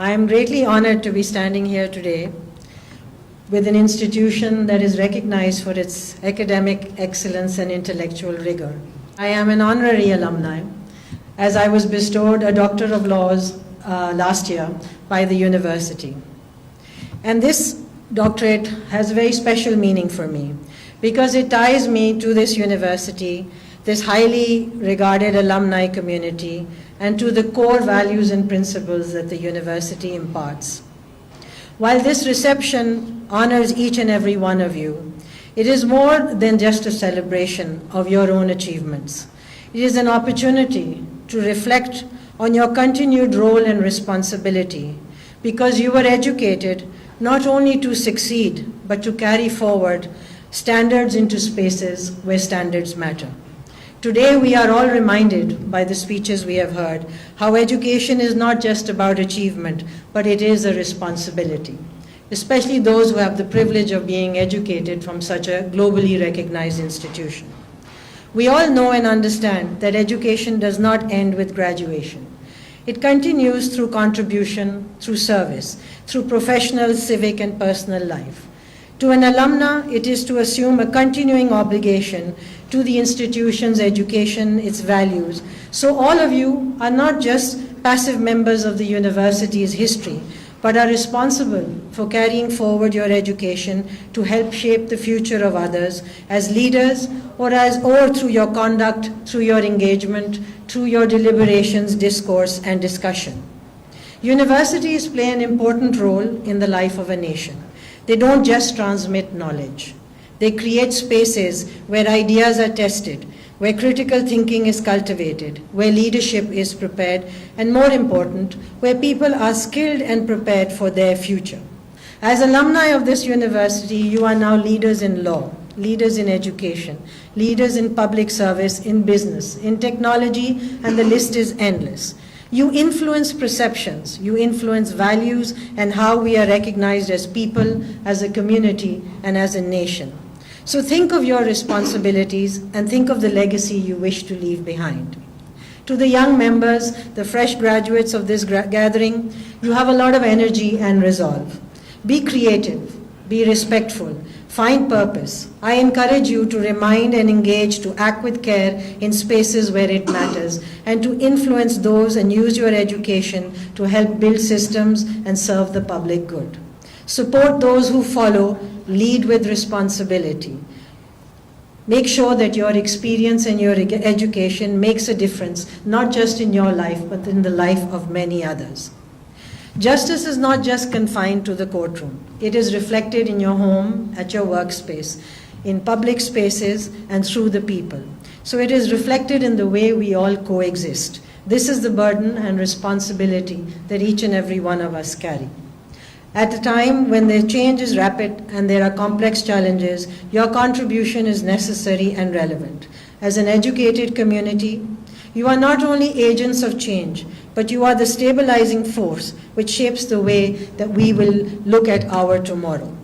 I am greatly honored to be standing here today with an institution that is recognized for its academic excellence and intellectual rigor. I am an honorary alumni, as I was bestowed a Doctor of Laws last year by the university. And this doctorate has a very special meaning for me because it ties me to this university, this highly regarded alumni community, and to the core values and principles that the university imparts. While this reception honors each and every one of you, it is more than just a celebration of your own achievements. It is an opportunity to reflect on your continued role and responsibility because you were educated not only to succeed, but to carry forward standards into spaces where standards matter. Today, we are all reminded by the speeches we have heard how education is not just about achievement, but it is a responsibility, especially those who have the privilege of being educated from such a globally recognized institution. We all know and understand that education does not end with graduation. It continues through contribution, through service, through professional, civic, and personal life. To an alumna, it is to assume a continuing obligation to the institution's education, its values. So all of you are not just passive members of the university's history, but are responsible for carrying forward your education to help shape the future of others as leaders or through your conduct, through your engagement, through your deliberations, discourse, and discussion. Universities play an important role in the life of a nation. They don't just transmit knowledge. They create spaces where ideas are tested, where critical thinking is cultivated, where leadership is prepared, and more important, where people are skilled and prepared for their future. As alumni of this university, you are now leaders in law, leaders in education, leaders in public service, in business, in technology, and the list is endless. You influence perceptions, you influence values and how we are recognized as people, as a community, and as a nation. So think of your responsibilities and think of the legacy you wish to leave behind. To the young members, the fresh graduates of this gathering, you have a lot of energy and resolve. Be creative, be respectful, find purpose. I encourage you to remind and engage, to act with care in spaces where it matters, and to influence those and use your education to help build systems and serve the public good. Support those who follow, lead with responsibility. Make sure that your experience and your education makes a difference, not just in your life, but in the life of many others. Justice is not just confined to the courtroom. It is reflected in your home, at your workspace, in public spaces, and through the people. So it is reflected in the way we all coexist. This is the burden and responsibility that each and every one of us carry. At a time when the change is rapid and there are complex challenges, your contribution is necessary and relevant. As an educated community, you are not only agents of change, but you are the stabilizing force which shapes the way that we will look at our tomorrow.